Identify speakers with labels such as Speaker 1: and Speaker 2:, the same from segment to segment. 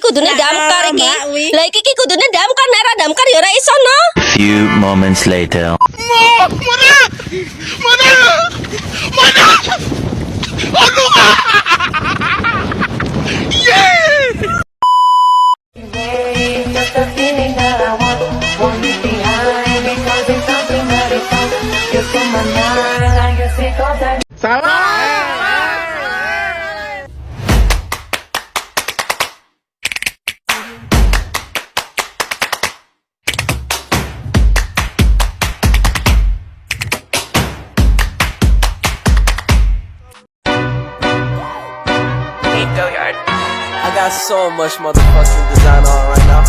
Speaker 1: kudune damkar iki. Lah iki kudune damkar, nek ora damkar ya ora iso no.
Speaker 2: Few moments later.
Speaker 3: I got so much motherfucking design on right now.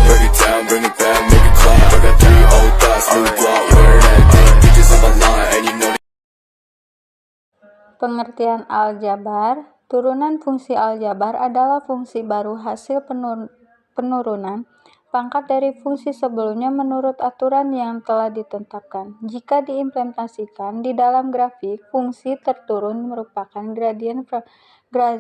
Speaker 4: Break it down, bring it back, make it clap. I got 3 old thoughts, new block, wear that thing. Bitches on my line, and you know.
Speaker 5: Pengertian aljabar. Turunan fungsi aljabar adalah fungsi baru hasil penurunan pangkat dari fungsi sebelumnya menurut aturan yang telah ditetapkan. Jika diimplementasikan di dalam grafik, fungsi terturun merupakan gradien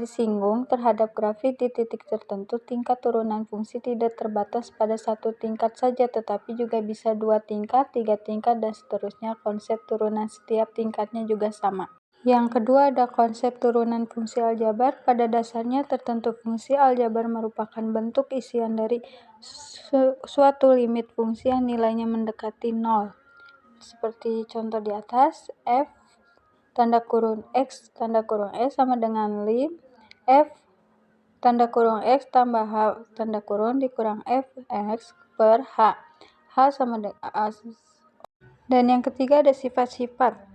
Speaker 5: singgung terhadap grafik di titik tertentu. Tingkat turunan fungsi tidak terbatas pada satu tingkat saja, tetapi juga bisa 2 tingkat, 3 tingkat, dan seterusnya. Konsep turunan setiap tingkatnya juga sama. Yang kedua ada konsep turunan fungsi aljabar. Pada dasarnya tertentu fungsi aljabar merupakan bentuk isian dari suatu limit fungsi yang nilainya mendekati 0. Seperti contoh di atas, f tanda kurung x tanda kurung s sama dengan lim f tanda kurung x tambah h tanda kurung dikurang f x per h. H sama dengan a. Dan yang ketiga ada sifat-sifat.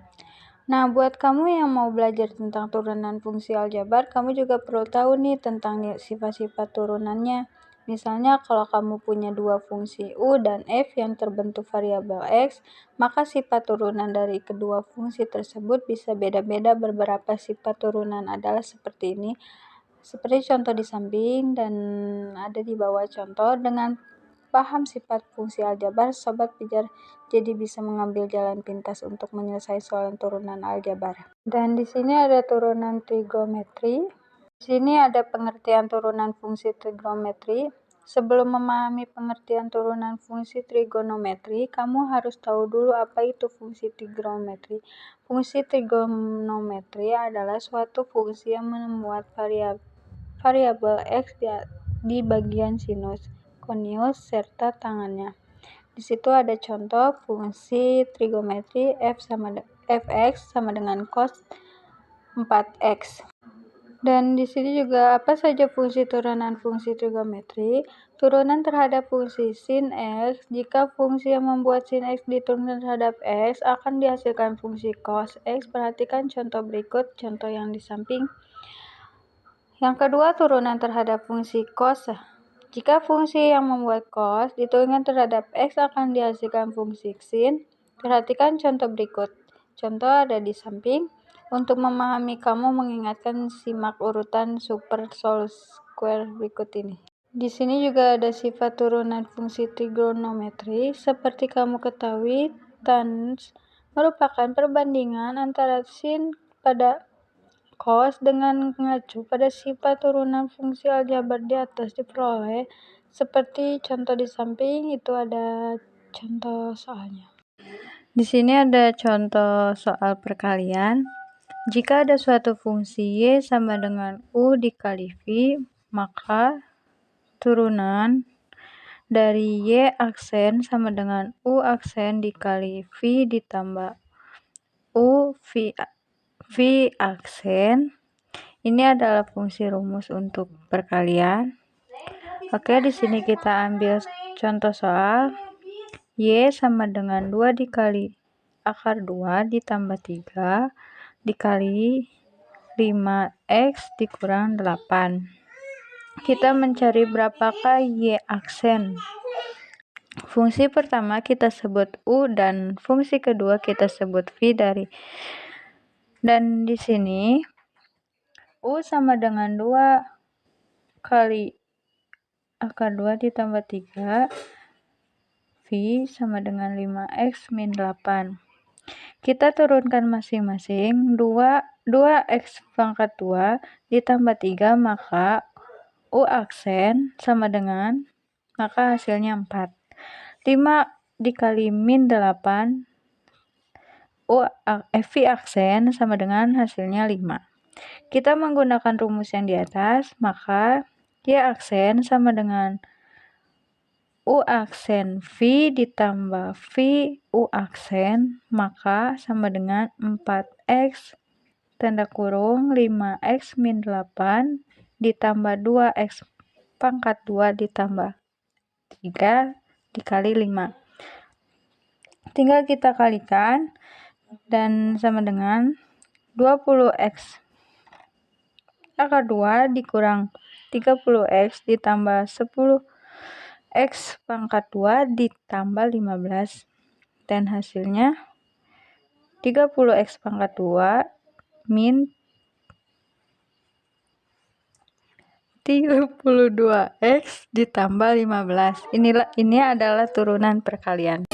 Speaker 5: Nah, buat kamu yang mau belajar tentang turunan fungsi aljabar, kamu juga perlu tahu nih tentang sifat-sifat turunannya. Misalnya kalau kamu punya 2 fungsi u dan f yang terbentuk variabel x, maka sifat turunan dari kedua fungsi tersebut bisa beda-beda. Beberapa sifat turunan adalah seperti ini. Seperti contoh di samping dan ada di bawah contoh. Dengan paham sifat fungsi aljabar, sobat pijar jadi bisa mengambil jalan pintas untuk menyelesaikan soal turunan aljabar. Dan di sini ada turunan trigonometri. Di sini ada pengertian turunan fungsi trigonometri. Sebelum memahami pengertian turunan fungsi trigonometri, kamu harus tahu dulu apa itu fungsi trigonometri. Fungsi trigonometri adalah suatu fungsi yang memuat variabel x di bagian sinus, kosinus, serta tangannya. Di situ ada contoh fungsi trigonometri fx sama dengan cos 4x. Dan di sini juga apa saja fungsi turunan fungsi trigonometri? Turunan terhadap fungsi sin x. Jika fungsi yang membuat sin x diturunkan terhadap x, akan dihasilkan fungsi cos x. Perhatikan contoh berikut, contoh yang di samping. Yang kedua, turunan terhadap fungsi cos. Jika fungsi yang membuat cos diturunkan terhadap x, akan dihasilkan fungsi sin. Perhatikan contoh berikut. Contoh ada di samping. Untuk memahami, kamu mengingatkan simak urutan super square berikut ini. Di sini juga ada sifat turunan fungsi trigonometri. Seperti kamu ketahui, tan merupakan perbandingan antara sin pada cos dengan mengacu pada sifat turunan fungsi aljabar di atas diperoleh. Seperti contoh di samping itu ada contoh soalnya. Di sini ada contoh soal perkalian. Jika ada suatu fungsi y sama dengan u dikali v, maka turunan dari y aksen sama dengan u aksen dikali v ditambah u v aksen. Ini adalah fungsi rumus untuk perkalian. Oke, di sini kita ambil contoh soal. Y sama dengan 2 dikali akar 2 ditambah 3 dikali 5x dikurang 8. Kita mencari berapakah y aksen. Fungsi pertama kita sebut u dan fungsi kedua kita sebut v dan di sini u sama dengan 2 kali akar 2 ditambah 3, v sama dengan 5x min 8. Kita turunkan masing-masing 2x pangkat 2 ditambah 3, maka u aksen sama dengan, maka hasilnya 4. 5 dikali min 8, V aksen sama dengan hasilnya 5. Kita menggunakan rumus yang di atas, maka Y aksen sama dengan U aksen V ditambah V U aksen, maka sama dengan 4X tanda kurung 5X min 8 ditambah 2X pangkat 2 ditambah 3 dikali 5. Tinggal kita kalikan dan sama dengan 20X akar 2 dikurang 30X ditambah 10X pangkat 2 ditambah 15, dan hasilnya 30X pangkat 2 min 32X ditambah 15. Ini adalah turunan perkalian.